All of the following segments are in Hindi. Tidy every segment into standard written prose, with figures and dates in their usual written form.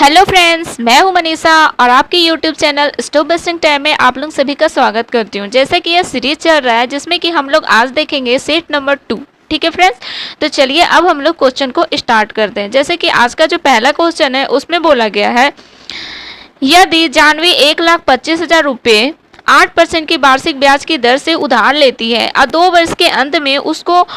हेलो फ्रेंड्स, मैं हूं मनीषा और आपके YouTube channel stop wasting time में आप लोग सभी का स्वागत करती हूं। जैसे कि यह सीरीज चल रहा है जिसमें कि हम लोग आज देखेंगे सेट नंबर 2। ठीक है फ्रेंड्स, तो चलिए अब हम लोग क्वेश्चन को स्टार्ट करते हैं। जैसे कि आज का जो पहला क्वेश्चन है उसमें बोला गया है, यदि जानवी 1,25,000 रुपये 8% की वार्षिक ब्याज की दर से उधार लेती है और 2 वर्ष के अंत में उसको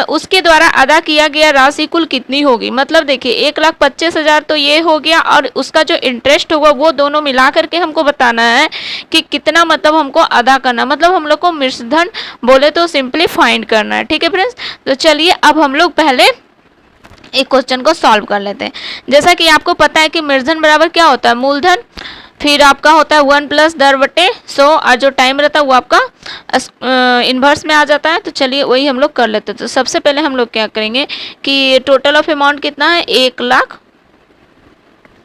उसके द्वारा अदा किया गया राशि कुल कितनी होगी। मतलब देखिए 1,25,000 तो ये हो गया और उसका जो इंटरेस्ट होगा वो दोनों मिला करके हमको बताना है कि कितना मतलब हमको अदा करना, मतलब हम लोग को मिश्रधन बोले तो सिंपली फाइंड करना है। ठीक है फ्रेंड्स, तो चलिए अब हम लोग पहले एक क्वेश्चन को सॉल्व कर लेते हैं। जैसा कि आपको पता है कि मिश्रधन बराबर क्या होता है, मूलधन, फिर आपका होता है 1 प्लस दर बटे 100 और जो टाइम रहता है वो आपका इन्वर्स में आ जाता है। तो चलिए वही हम लोग कर लेते हैं। तो सबसे पहले हम लोग क्या करेंगे कि टोटल ऑफ अमाउंट कितना है, 1 लाख,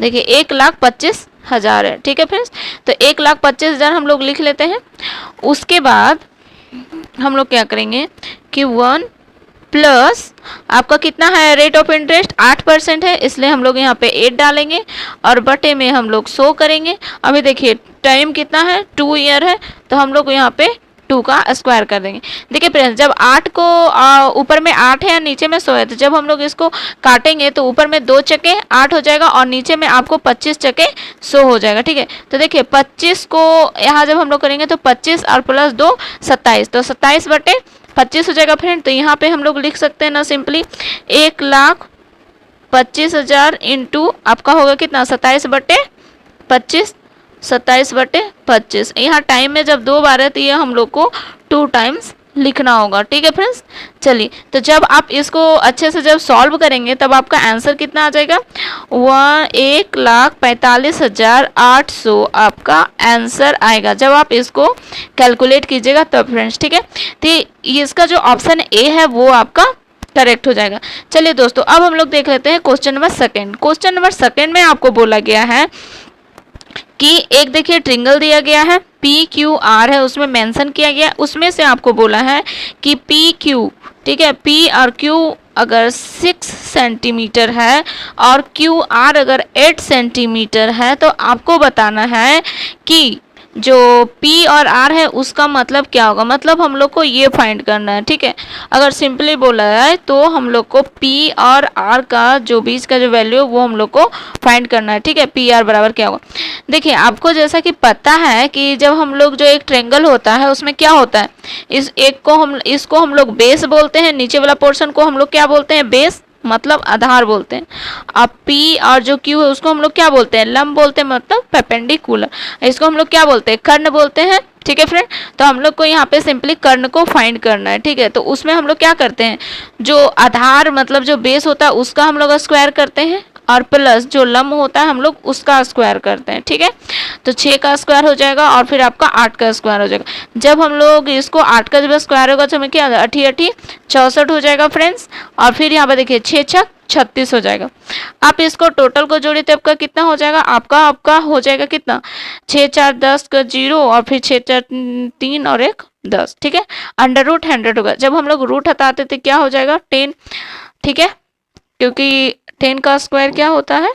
देखिए 1,25,000 है। ठीक है फ्रेंड्स, तो 1,25,000 हम लोग लिख लेते हैं। उसके बाद हम लोग क्या करेंगे कि 1 प्लस आपका कितना है, रेट ऑफ इंटरेस्ट 8% है, इसलिए हम लोग यहाँ पे 8 डालेंगे और बटे में हम लोग 100 करेंगे। अभी देखिए टाइम कितना है, 2 ईयर है, तो हम लोग यहाँ पे 2 का स्क्वायर कर देंगे। देखिए फ्रेंड्स, जब 8 को ऊपर में 8 है और नीचे में 100 है, तो जब हम लोग इसको काटेंगे तो ऊपर में 2 चके 8 हो जाएगा और नीचे में आपको 25 चके 100 हो जाएगा। ठीक है, तो देखिए 25 को यहाँ जब हम लोग करेंगे तो 25 और प्लस 2 27, तो 27 बटे 25 हो जाएगा फ्रेंड। तो यहाँ पे हम लोग लिख सकते हैं ना सिंपली 1,25,000 इंटू आपका होगा कितना, 27 बटे 25, 27 बटे 25। यहाँ टाइम में जब 2 बार है तो ये हम लोग को 2 टाइम्स लिखना होगा। ठीक है फ्रेंड्स, चलिए तो जब आप इसको अच्छे से जब सॉल्व करेंगे तब आपका आंसर कितना आ जाएगा, 1,45,800 आपका आंसर आएगा जब आप इसको कैलकुलेट कीजिएगा तब फ्रेंड्स। ठीक है, तो इसका जो ऑप्शन ए है वो आपका करेक्ट हो जाएगा। चलिए दोस्तों अब हम लोग देख लेते हैं question number second. Question number second में आपको बोला गया है कि एक देखिए ट्रिंगल दिया गया है, PQR है, उसमें मेंशन किया गया, उसमें से आपको बोला है कि PQ, ठीक है, P और Q अगर 6 सेंटीमीटर है और QR अगर 8 सेंटीमीटर है तो आपको बताना है कि जो P और R है उसका मतलब क्या होगा। मतलब हम लोग को ये फाइंड करना है। ठीक है, अगर सिंपली बोला है तो हम लोग को P और R का जो बीच का जो वैल्यू है वो हम लोग को फाइंड करना है। ठीक है, PR बराबर क्या होगा। देखिए आपको जैसा कि पता है कि जब हम लोग जो एक ट्रायंगल होता है उसमें क्या होता है, इसको हम लोग बेस बोलते हैं, नीचे वाला पोर्शन को हम लोग क्या बोलते हैं, बेस मतलब आधार बोलते हैं। अब P और जो Q है उसको हम लोग क्या बोलते हैं, लंब बोलते हैं, मतलब परपेंडिकुलर। इसको हम लोग क्या बोलते हैं, कर्ण बोलते हैं। ठीक है फ्रेंड, तो हम लोग को यहाँ पे सिंपली कर्ण को फाइंड करना है। ठीक है, तो उसमें हम लोग क्या करते हैं, जो आधार मतलब जो बेस होता है उसका हम लोग स्क्वायर करते हैं और प्लस जो लंब होता है हम लोग उसका स्क्वायर करते हैं। ठीक है, तो 6 का स्क्वायर हो जाएगा और फिर आपका 8 का स्क्वायर हो जाएगा। जब हम लोग इसको 8 का जब स्क्वायर होगा तो हमें क्या 8 64 हो जाएगा फ्रेंड्स, और फिर यहाँ पर देखिए 6 6 36 हो जाएगा। आप इसको टोटल को जोड़िए तो आपका कितना हो जाएगा, आपका हो जाएगा कितना, 6 4 10 का 0 और फिर 6 4 3 और 1 10। ठीक है, अंडर रूट 100 होगा। जब हम लोग रूट हटाते थे क्या हो जाएगा, 10। ठीक है, क्योंकि 10 का स्क्वायर क्या होता है,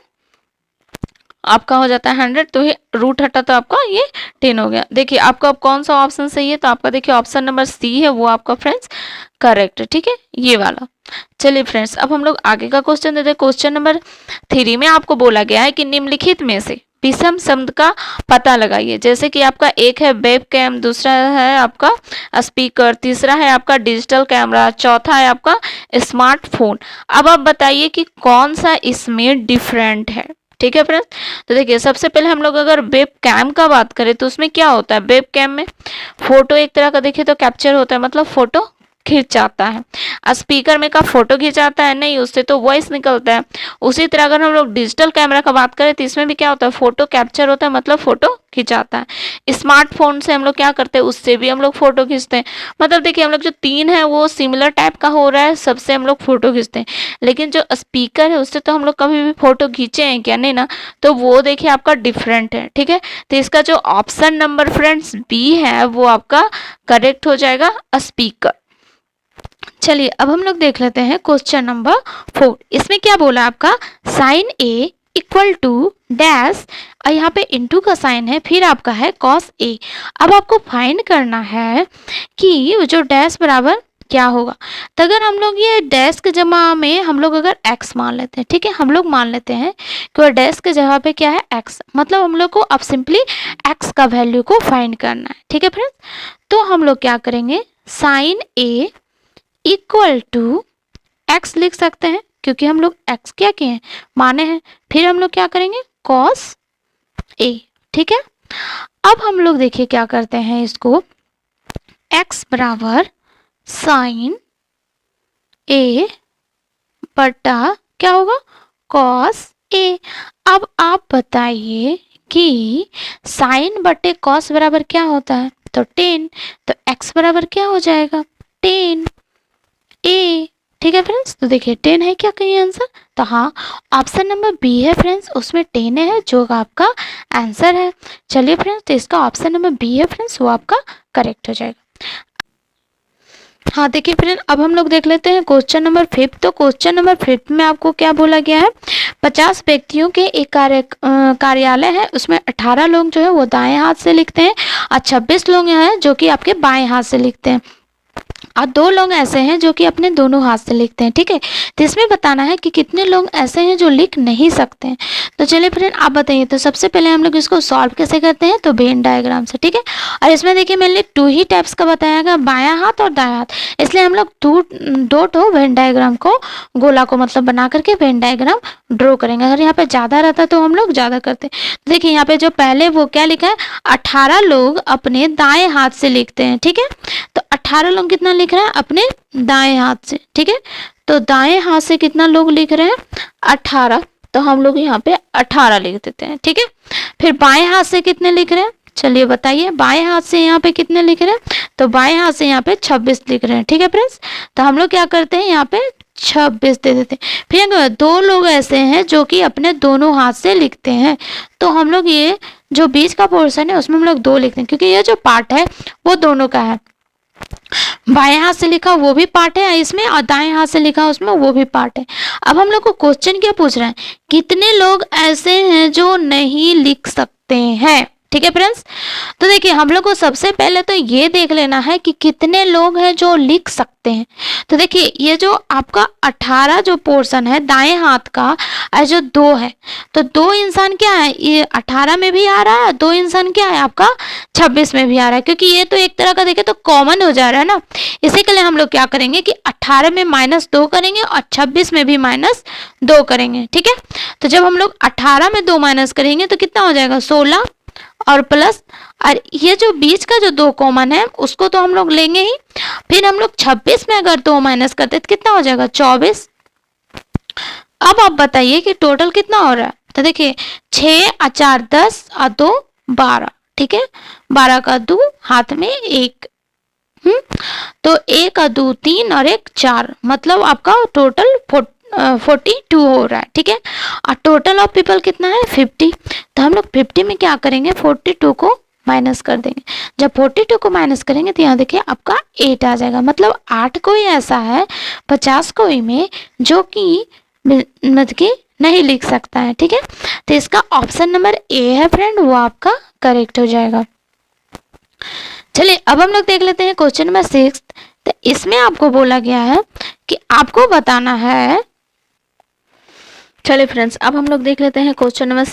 आपका हो जाता है 100, तो ये रूट हटा तो आपका ये 10 हो गया। देखिए आपका अब कौन सा ऑप्शन सही है, तो आपका देखिए ऑप्शन नंबर सी है वो आपका फ्रेंड्स करेक्ट है। ठीक है, ये वाला। चलिए फ्रेंड्स अब हम लोग आगे का क्वेश्चन देते हैं। क्वेश्चन नंबर 3 में आपको बोला गया है कि निम्नलिखित में से विषम शब्द का पता लगाइए। जैसे कि आपका एक है वेब कैम, दूसरा है आपका स्पीकर, तीसरा है आपका डिजिटल कैमरा, चौथा है आपका स्मार्टफोन। अब आप बताइए कि कौन सा इसमें डिफरेंट है। ठीक है फ्रेंड्स, तो देखिए सबसे पहले हम लोग अगर वेब कैम का बात करें तो उसमें क्या होता है, वेब कैम में फोटो एक तरह का देखिए तो कैप्चर होता है, मतलब फोटो खिंचाता है। स्पीकर में का फोटो खिंचाता है नहीं, उससे तो वॉइस निकलता है। उसी तरह अगर हम लोग डिजिटल कैमरा का बात करें तो इसमें भी क्या होता है, फोटो कैप्चर होता है, मतलब फोटो खिंचाता है। स्मार्टफोन से हम लोग क्या करते हैं, उससे भी हम लोग फोटो खींचते हैं। मतलब देखिए हम लोग जो 3 है वो सिमिलर टाइप का हो रहा है, सबसे हम लोग फोटो खींचते हैं। लेकिन जो स्पीकर है उससे तो हम लोग कभी भी फोटो खींचे हैं क्या, नहीं ना, तो वो देखिए आपका डिफरेंट है। ठीक है, तो इसका जो ऑप्शन नंबर फ्रेंड्स बी है वो आपका करेक्ट हो जाएगा, स्पीकर। चलिए अब हम लोग देख लेते हैं क्वेश्चन नंबर 4। इसमें क्या बोला आपका, sine A equal to dash, और यहाँ पे इनटू का साइन है, फिर आपका है कॉस ए। अब आपको फाइंड करना है कि जो डैश बराबर क्या होगा। तो अगर हम लोग ये डैश के जगह में हम लोग अगर x मान लेते हैं, ठीक है, हम लोग मान लेते हैं कि वो डैश के जगह पे क्या है x, मतलब हम लोग को अब सिंपली x का वैल्यू को फाइंड करना है, ठीक है फ्रेंड्स। तो हम लोग क्या करेंगे, sine a equal to x लिख सकते हैं, क्योंकि हम लोग x क्या किए हैं, माने हैं। फिर हम लोग क्या करेंगे, कॉस a, ठीक है। अब हम लोग देखिए क्या करते हैं, इसको x बराबर साइन ए बटा क्या होगा, कॉस ए। अब आप बताइए कि साइन बटे कॉस बराबर क्या होता है, तो 10, तो x बराबर क्या हो जाएगा, 10 ए, ठीक है फ्रेंड्स। तो देखिए 10 है क्या कहीं आंसर, तो हाँ ऑप्शन नंबर बी है फ्रेंड्स, उसमें 10 है जो आपका आंसर है। चलिए फ्रेंड्स, तो इसका ऑप्शन नंबर बी है फ्रेंड्स, वो आपका करेक्ट हो जाएगा। हाँ देखिए फ्रेंड, अब हम लोग देख लेते हैं क्वेश्चन नंबर 5। तो क्वेश्चन नंबर 5 में आपको क्या बोला गया है, 50 व्यक्तियों के एक कार्यालय है, उसमें 18 लोग जो है वो दाएं हाथ से लिखते हैं और 26 लोग हैं जो कि आपके बाएं हाथ से लिखते हैं, और 2 लोग ऐसे हैं जो कि अपने दोनों हाथ से लिखते हैं, ठीक है। तो इसमें बताना है कि कितने लोग ऐसे हैं जो लिख नहीं सकते हैं। तो चलिए फ्रेंड आप बताइए। तो सबसे पहले हम लोग इसको सॉल्व कैसे करते हैं, तो वेन डायग्राम से, ठीक है। और इसमें देखिए मेनली 2 ही टाइप्स का बताया गया, बायां हाथ और दायां हाथ, इसलिए हम लोग दो ठो वेन डायग्राम को, गोला को मतलब बना करके वेन डायग्राम ड्रॉ करेंगे। अगर यहाँ पे ज़्यादा रहता तो हम लोग ज़्यादा करते हैं। तो देखिए यहाँ पे जो पहले वो क्या लिखा है, 18 लोग अपने दाएं हाथ से लिखते हैं, ठीक है। तो 18 लोग कितना लिख रहे हैं, अपने दाएं हाथ से, ठीक है। तो दाएं हाथ से कितना लोग लिख रहे हैं, 18, तो हम लोग यहाँ पे 18 लिख देते हैं, ठीक है। फिर बाएं हाथ से कितने लिख रहे हैं, चलिए बताइए, बाएं हाथ से यहाँ पे कितने लिख रहे हैं, तो बाएं हाथ से यहाँ पे 26 लिख रहे हैं, ठीक है फ्रेंड्स। तो हम लोग क्या करते हैं, यहाँ पे 26 दे देते हैं। फिर 2 लोग ऐसे हैं जो कि अपने दोनों हाथ से लिखते हैं, तो हम लोग ये जो बीच का पोर्शन है उसमें हम लोग 2 लिखते हैं, क्योंकि ये जो पार्ट है वो दोनों का है, बाएं हाथ से लिखा वो भी पार्ट है इसमें, और दाएं हाथ से लिखा उसमें वो भी पार्ट है। अब हम लोग को क्वेश्चन क्या पूछ रहा है, कितने लोग ऐसे हैं जो नहीं लिख सकते हैं, ठीक है फ्रेंड्स। तो देखिए हम लोग को सबसे पहले तो ये देख लेना है कि कितने लोग हैं जो लिख सकते हैं। तो देखिए ये जो आपका 18 जो पोर्शन है दाएं हाथ का, और जो 2 है, तो 2 इंसान क्या है, ये 18 में भी आ रहा है, 2 इंसान क्या है आपका 26 में भी आ रहा है, क्योंकि ये तो एक तरह का देखे तो कॉमन हो जा रहा है ना। इसी के लिए हम लोग क्या करेंगे कि 18 में -2 करेंगे और 26 में भी -2 करेंगे, ठीक है। तो जब हम लोग 18 में 2 माइनस करेंगे तो कितना हो जाएगा, 16 और प्लस, और ये जो बीच का जो 2 कॉमन है उसको तो हम लोग लेंगे ही। फिर हम लोग 26 में अगर 2 माइनस करते तो कितना हो जाएगा, 24। अब आप बताइए कि टोटल कितना हो रहा है। तो देखिए 6 और 4 10 और 2 12, ठीक है। 12 का 2 हाथ में 1, तो 1 और 2 3 और 1 4, मतलब आपका टोटल 42 हो रहा है, ठीक है। और टोटल ऑफ पीपल कितना है, 50। तो हम लोग 50 में क्या करेंगे, 42 को माइनस कर देंगे। जब 42 को माइनस करेंगे तो यहाँ देखिए आपका 8 आ जाएगा, मतलब 8 कोई ऐसा है 50 कोई में जो कि मतलब कि नहीं लिख सकता है, ठीक है। तो इसका ऑप्शन नंबर ए है फ्रेंड, वो आपका करेक्ट हो जाएगा। चलिए अब हम लोग देख लेते हैं क्वेश्चन नंबर 6। तो इसमें आपको बोला गया है कि आपको बताना है, चलिए फ्रेंड्स अब हम लोग देख लेते हैं क्वेश्चन नंबर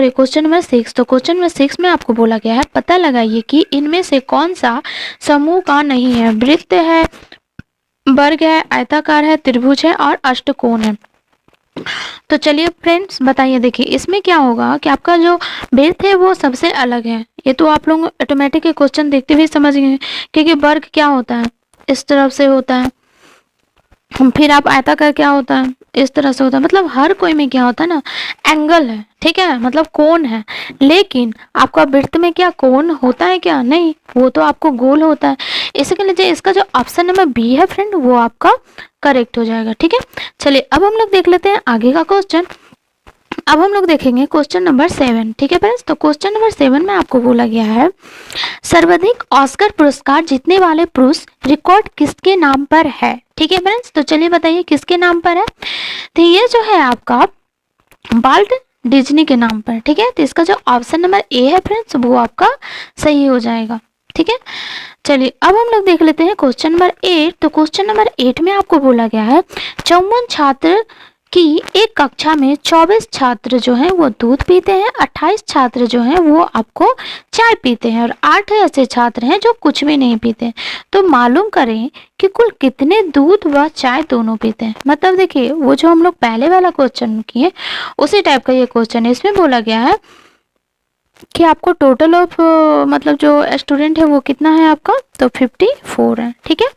क्वेश्चन नंबर 6। तो क्वेश्चन नंबर 6 में आपको बोला गया है, पता लगाइए कि इनमें से कौन सा समूह का नहीं है। वृत्त है, वर्ग है, आयताकार है, त्रिभुज है और अष्टकोण है। तो चलिए फ्रेंड्स बताइए, देखिए इसमें क्या होगा कि आपका जो वृत्त है वो सबसे अलग है। ये तो आप लोग ऑटोमेटिक क्वेश्चन देखते हुए समझ गए, क्योंकि वर्ग क्या होता है, इस तरफ से होता है, फिर आप आयताकार क्या होता है, इस तरह से होता है, मतलब हर कोई में क्या होता है ना, एंगल है, ठीक है, मतलब कोण है। लेकिन आपका वृत्त में क्या कोण होता है क्या, नहीं, वो तो आपको गोल होता है। इसके लिए इसका जो ऑप्शन नंबर बी है फ्रेंड, वो आपका करेक्ट हो जाएगा, ठीक है। चलिए अब हम लोग देख लेते हैं आगे का क्वेश्चन। अब हम लोग देखेंगे क्वेश्चन नंबर 7, ठीक है फ्रेंड्स। तो क्वेश्चन नंबर 7 में आपको बोला गया है, सर्वाधिक ऑस्कर पुरस्कार जीतने वाले पुरुष रिकॉर्ड किसके नाम पर है, ठीक है फ्रेंड्स। तो चलिए बताइए किसके नाम पर है। तो ये जो है आपका वाल्ट डिज्नी के नाम पर, ठीक है। तो इसका जो ऑप्शन नंबर ए है फ्रेंड्स वो आपका सही हो जाएगा, ठीक है। चलिए अब हम लोग देख लेते हैं क्वेश्चन नंबर 8। तो क्वेश्चन नंबर 8 में आपको बोला गया है 54 छात्र कि एक कक्षा में 24 छात्र जो हैं वो दूध पीते हैं, 28 छात्र जो हैं वो आपको चाय पीते हैं और 8 ऐसे छात्र हैं जो कुछ भी नहीं पीते हैं। तो मालूम करें कि कुल कितने दूध व चाय दोनों पीते हैं। मतलब देखिए वो जो हम लोग पहले वाला क्वेश्चन किए उसी टाइप का ये क्वेश्चन है। इसमें बोला गया है कि आपको टोटल ऑफ मतलब जो स्टूडेंट है वो कितना है आपका, तो 54 है, ठीक है।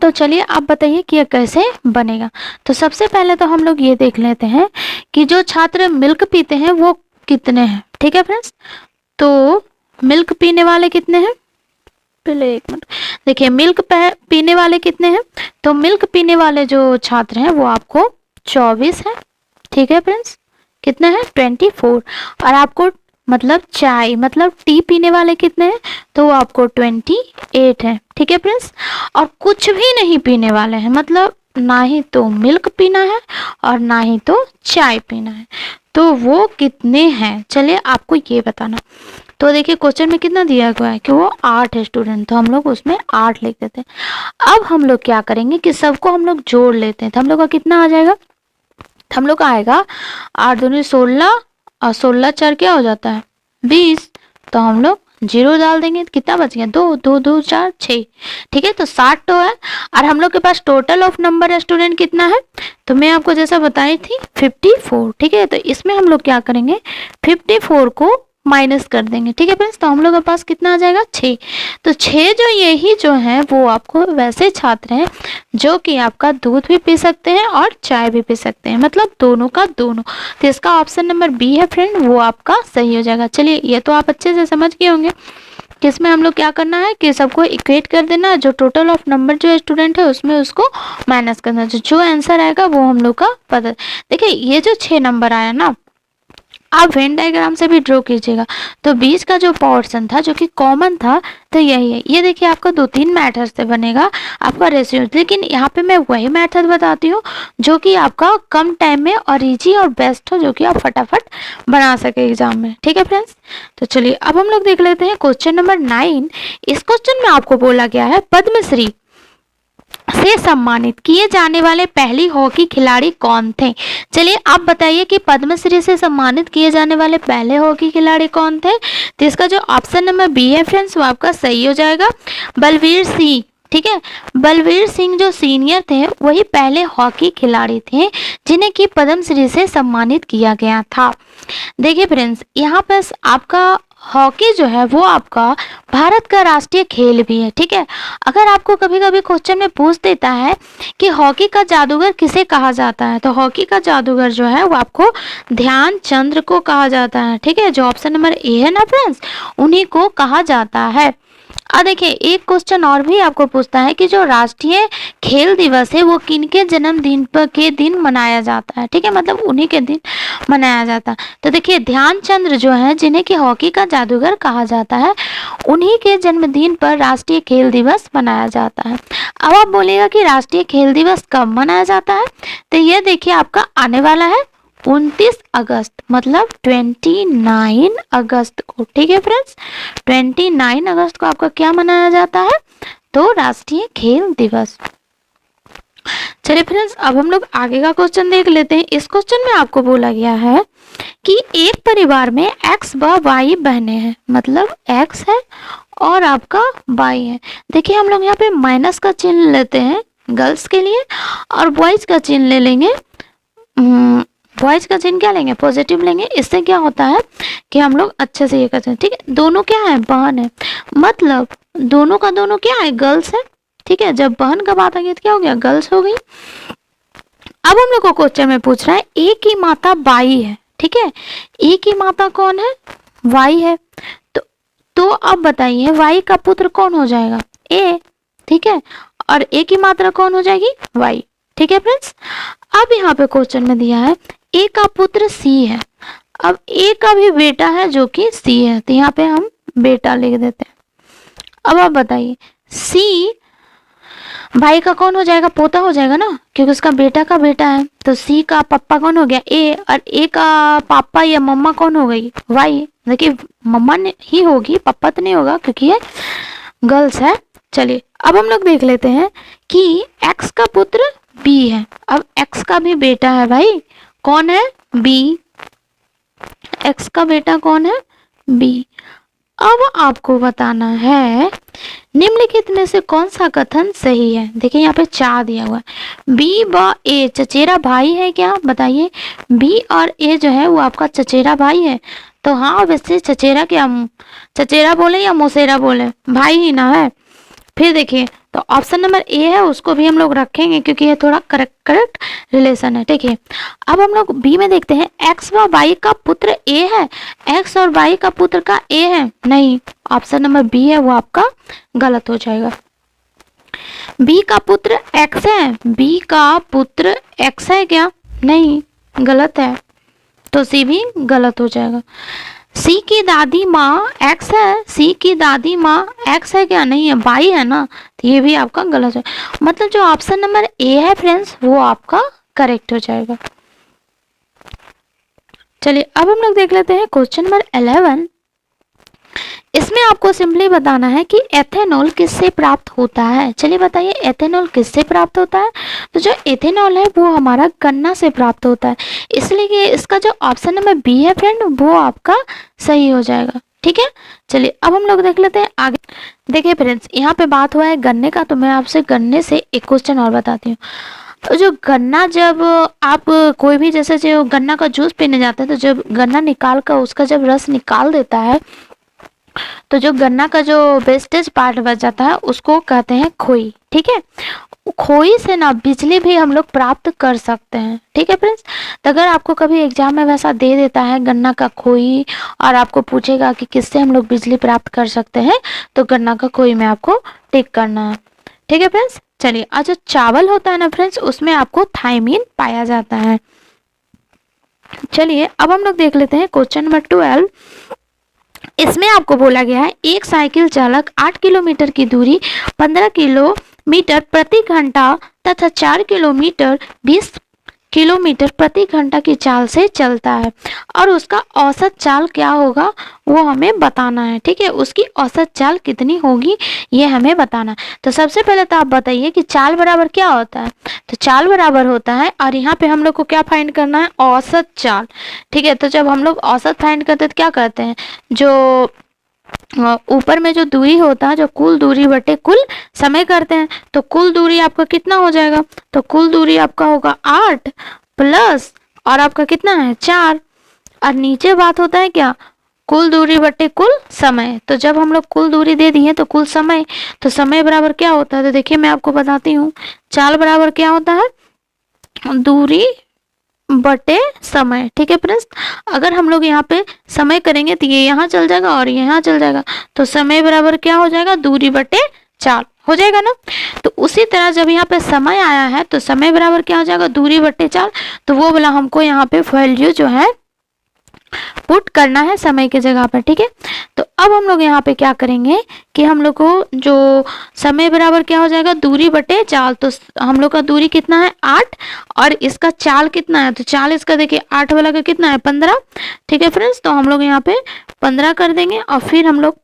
तो चलिए आप बताइए कि यह कैसे बनेगा। तो सबसे पहले तो हम लोग ये देख लेते हैं कि जो छात्र मिल्क पीते हैं वो कितने हैं, ठीक है फ्रेंड्स। तो मिल्क पीने वाले कितने हैं, पहले एक मिनट देखिए, मिल्क पीने वाले कितने हैं। तो मिल्क पीने वाले जो छात्र हैं वो आपको 24 है, ठीक है फ्रेंड्स। कितने हैं, 24। और आपको मतलब चाय मतलब टी पीने वाले कितने हैं, तो वो आपको 28 है, ठीक है फ्रेंड्स। और कुछ भी नहीं पीने वाले हैं, मतलब ना ही तो मिल्क पीना है और ना ही तो चाय पीना है, तो वो कितने हैं, चलिए आपको ये बताना। तो देखिए क्वेश्चन में कितना दिया गया है कि वो 8 है स्टूडेंट, तो हम लोग उसमें 8 लिख देते हैं। अब हम लोग क्या करेंगे कि सबको हम लोग जोड़ लेते हैं। तो हम लोग का कितना आ जाएगा, तो हम लोग का आएगा 8 दूनी 16 और 16 4 क्या हो जाता है 20। तो हम लोग 0 डाल देंगे, कितना बच गया 2 2 2 4 6, ठीक है। तो 60 तो है। और हम लोग के पास टोटल ऑफ नंबर स्टूडेंट कितना है, तो मैं आपको जैसा बताई थी 54, ठीक है। तो इसमें हम लोग क्या करेंगे 54 को माइनस कर देंगे, ठीक है फ्रेंड्स। तो हम लोग के पास कितना आ जाएगा 6। तो 6 जो यही जो है वो आपको वैसे छात्र हैं जो कि आपका दूध भी पी सकते हैं और चाय भी पी सकते हैं, मतलब दोनों का दोनों। तो इसका ऑप्शन नंबर बी है फ्रेंड, वो आपका सही हो जाएगा। चलिए ये तो आप अच्छे से समझ गए होंगे कि इसमें हम लोग क्या करना है कि सबको इक्वेट कर देना, जो टोटल ऑफ नंबर जो स्टूडेंट है उसमें उसको माइनस करना, जो आंसर आएगा वो हम लोग का पता। देखिए ये जो 6 नंबर आया ना, आप वेन डायग्राम से भी ड्रॉ कीजिएगा। तो बीच का जो पोर्शन था जो कि कॉमन था तो यही है। ये देखिए आपका 2-3 मेथड से बनेगा आपका रेशियो, लेकिन यहाँ पे मैं वही मेथड बताती हूँ जो कि आपका कम टाइम में और इजी और बेस्ट हो, जो कि आप फटाफट बना सके एग्जाम में, ठीक है फ्रेंड्स। तो चलिए अब हम लोग देख लेते हैं क्वेश्चन नंबर 9। इस क्वेश्चन में आपको बोला गया है पद्मश्री से सम्मानित किए जाने वाले पहली हॉकी खिलाड़ी कौन थे। चलिए आप बताइए कि पद्मश्री से सम्मानित किए जाने वाले पहले हॉकी खिलाड़ी कौन थे। तो इसका जो ऑप्शन नंबर बी है फ्रेंड्स वो आपका सही हो जाएगा, बलवीर सिंह, ठीक है। बलवीर सिंह जो सीनियर थे वही पहले हॉकी खिलाड़ी थे जिन्हें कि पद्मश्री से सम्मानित किया गया था। देखिए फ्रेंड्स यहाँ पर आपका हॉकी जो है वो आपका भारत का राष्ट्रीय खेल भी है, ठीक है। अगर आपको कभी कभी क्वेश्चन में पूछ देता है कि हॉकी का जादूगर किसे कहा जाता है, तो हॉकी का जादूगर जो है वो आपको ध्यानचंद को कहा जाता है, ठीक है। जो ऑप्शन नंबर ए है ना फ्रेंड्स, उन्हीं को कहा जाता है। अब देखिए एक क्वेश्चन और भी आपको पूछता है कि जो राष्ट्रीय खेल दिवस है वो किनके जन्मदिन पर के दिन मनाया जाता है, ठीक है, मतलब उन्हीं के दिन मनाया जाता है। तो देखिए ध्यानचंद जो है जिन्हें कि हॉकी का जादूगर कहा जाता है, उन्हीं के जन्मदिन पर राष्ट्रीय खेल दिवस मनाया जाता है। अब आप बोलिएगा कि राष्ट्रीय खेल दिवस कब मनाया जाता है, तो ये देखिए आपका आने वाला है 29 अगस्त, मतलब 29 अगस्त को, ठीक है फ्रेंड्स। 29 अगस्त को आपका क्या मनाया जाता है, तो राष्ट्रीय खेल दिवस। चलिए फ्रेंड्स अब हम लोग आगे का क्वेश्चन देख लेते हैं। इस क्वेश्चन में आपको बोला गया है कि एक परिवार में x व y बहनें हैं, मतलब x है और आपका y है। देखिए हम लोग यहाँ पे माइनस का चिन्ह लेते हैं गर्ल्स के लिए और बॉयज का चिन्ह ले लेंगे, बॉयज का चिन्ह क्या लेंगे, पॉजिटिव लेंगे। इससे क्या होता है कि हम लोग अच्छे से ये करते हैं, ठीक है। दोनों क्या है, बहन है, मतलब दोनों का दोनों क्या है, गर्ल्स है, ठीक है। जब बहन का बात आ गई तो क्या हो गया, गर्ल्स हो गई। अब हम लोग को क्वेश्चन में पूछ रहा है ए की माता बाई है, ठीक है। ए की माता कौन है, वाई है। तो अब बताइए वाई का पुत्र कौन हो जाएगा, ए, ठीक है। और ए की मात्रा कौन हो जाएगी, वाई, ठीक है फ्रेंड्स। अब यहाँ पे क्वेश्चन में दिया है ए का पुत्र सी है, अब ए का भी बेटा है जो कि सी है, तो यहाँ पे हम बेटा लिख देते हैं। अब आप बताइए सी भाई का कौन हो जाएगा, पोता हो जाएगा ना, क्योंकि उसका बेटा का बेटा है। तो सी का पापा कौन हो गया ए, और ए का पापा या मम्मा कौन हो गई वाई। देखिए मम्मा ने ही होगी, पापा तो नहीं होगा क्योंकि ये गर्ल्स है। चलिए अब हम लोग देख लेते हैं कि एक्स का पुत्र बी है। अब एक्स का भी बेटा है भाई, कौन है बी, एक्स का बेटा कौन है बी। अब आपको बताना है निम्नलिखित में से कौन सा कथन सही है। देखिए यहाँ पे 4 दिया हुआ है, बी व ए चचेरा भाई है क्या, बताइए। बी और ए जो है वो आपका चचेरा भाई है, तो हाँ वैसे चचेरा क्या, चचेरा बोले या मोसेरा बोले, भाई ही ना है। फिर देखिए तो ऑप्शन नंबर ए है उसको भी हम लोग रखेंगे क्योंकि ये थोड़ा करेक्ट रिलेशन है, ठीक है। अब हम लोग बी में देखते हैं, एक्स व वाई का पुत्र ए है, एक्स और वाई का पुत्र का ए है, नहीं, ऑप्शन नंबर बी है वो आपका गलत हो जाएगा। बी का पुत्र एक्स है, बी का पुत्र एक्स है क्या, नहीं, गलत है, तो सी भी गलत हो जाएगा। सी की दादी माँ एक्स है, सी की दादी माँ एक्स है क्या, नहीं है, वाई है ना, तो ये भी आपका गलत है। मतलब जो ऑप्शन नंबर ए है फ्रेंड्स वो आपका करेक्ट हो जाएगा। चलिए अब हम लोग देख लेते हैं क्वेश्चन नंबर 11। इसमें आपको सिंपली बताना है कि एथेनॉल किससे प्राप्त होता है। चलिए बताइए एथेनॉल किससे प्राप्त होता है। तो जो एथेनॉल है वो हमारा गन्ना से प्राप्त होता है, इसलिए कि इसका जो ऑप्शन नंबर बी है फ्रेंड वो आपका सही हो जाएगा, ठीक है। चलिए अब हम लोग देख लेते हैं आगे। देखिए फ्रेंड्स यहाँ पे बात हुआ है गन्ने का, तो मैं आपसे गन्ने से एक क्वेश्चन और बताती हूँ। तो जो गन्ना, जब आप कोई भी जैसे जो गन्ना का जूस पीने जाते हैं, तो जब गन्ना निकाल कर उसका जब रस निकाल देता है, तो जो गन्ना का जो वेस्टेज पार्ट बच जाता है उसको कहते हैं खोई, ठीक है। खोई से ना बिजली भी हम लोग प्राप्त कर सकते हैं, ठीक है फ्रेंड्स। तो अगर आपको कभी एग्जाम में वैसा दे देता है गन्ना का खोई और आपको पूछेगा कि किससे हम लोग बिजली प्राप्त कर सकते हैं, तो गन्ना का खोई में आपको टिक करना है, ठीक है फ्रेंड्स। चलिए आज जो चावल होता है ना फ्रेंड्स उसमें आपको थायमीन पाया जाता है। चलिए अब हम लोग देख लेते हैं क्वेश्चन नंबर 12। इसमें आपको बोला गया है एक साइकिल चालक 8 किलोमीटर की दूरी 15 किलोमीटर प्रति घंटा तथा 4 किलोमीटर 20 किलोमीटर प्रति घंटा की चाल से चलता है और उसका औसत चाल क्या होगा वो हमें बताना है, ठीक है। उसकी औसत चाल कितनी होगी ये हमें बताना है। तो सबसे पहले तो आप बताइए कि चाल बराबर क्या होता है। तो चाल बराबर होता है, और यहाँ पे हम लोग को क्या फाइंड करना है, औसत चाल, ठीक है। तो जब हम लोग औसत फाइंड करते हैं तो क्या करते हैं, जो ऊपर में जो दूरी होता है, जो कुल दूरी बटे कुल समय करते हैं, तो कुल दूरी आपका कितना हो जाएगा, तो कुल दूरी आपका होगा 8 प्लस और आपका कितना है 4, और नीचे बात होता है क्या, कुल दूरी बटे कुल समय। तो जब हम लोग कुल दूरी दे दी है तो कुल समय, तो समय बराबर क्या होता है, तो देखिए मैं आपको बताती हूँ, चाल बराबर क्या होता है, दूरी बटे समय, ठीक है फ्रेंड्स। अगर हम लोग यहाँ पे समय करेंगे तो ये यहाँ चल जाएगा और यहाँ चल जाएगा, तो समय बराबर क्या हो जाएगा, दूरी बटे चाल हो जाएगा ना। तो उसी तरह जब यहाँ पे समय आया है तो समय बराबर क्या हो जाएगा, दूरी बटे चाल, तो वो वाला हमको यहाँ पे वैल्यू जो है पुट करना है समय के जगह पर, ठीक है। तो अब हम लोग यहाँ पे क्या करेंगे कि हम लोग को जो समय बराबर क्या हो जाएगा, दूरी बटे चाल, तो हम लोग का दूरी कितना है 8 और इसका चाल कितना है, तो चाल इसका देखिए 8 वाला का कितना है 15, ठीक है फ्रेंड्स। तो हम लोग यहाँ पे 15 कर देंगे और फिर हम लोग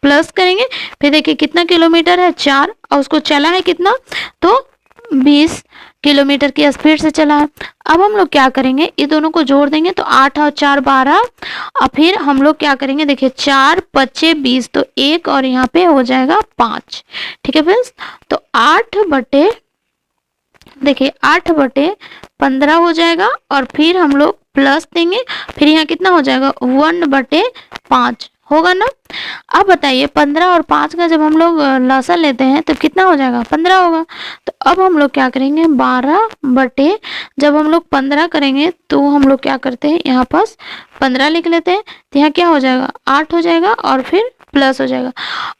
प्लस करेंगे, फिर देखिए कितना किलोमीटर है 4 और उसको चला है कितना, तो 20 किलोमीटर की स्पीड से चला है। अब हम लोग क्या करेंगे, ये दोनों को जोड़ देंगे तो 8 और 4 12, और फिर हम लोग क्या करेंगे, देखिए 4 5 20, तो 1 और यहाँ पे हो जाएगा 5, ठीक है फ्रेंड्स। तो 8 बटे देखिए 8 बटे 15 हो जाएगा और फिर हम लोग प्लस देंगे, फिर यहाँ कितना हो जाएगा 1 बटे 5 होगा ना। अब बताइए 15 और 5 का जब हम लोग लसन लेते हैं तो कितना हो जाएगा 15 होगा। तो अब हम लोग क्या करेंगे 12 बटे, जब हम लोग 15 करेंगे तो हम लोग क्या करते हैं यहाँ पास 15 लिख लेते हैं, तो यहाँ क्या हो जाएगा 8 हो जाएगा और फिर प्लस हो जाएगा,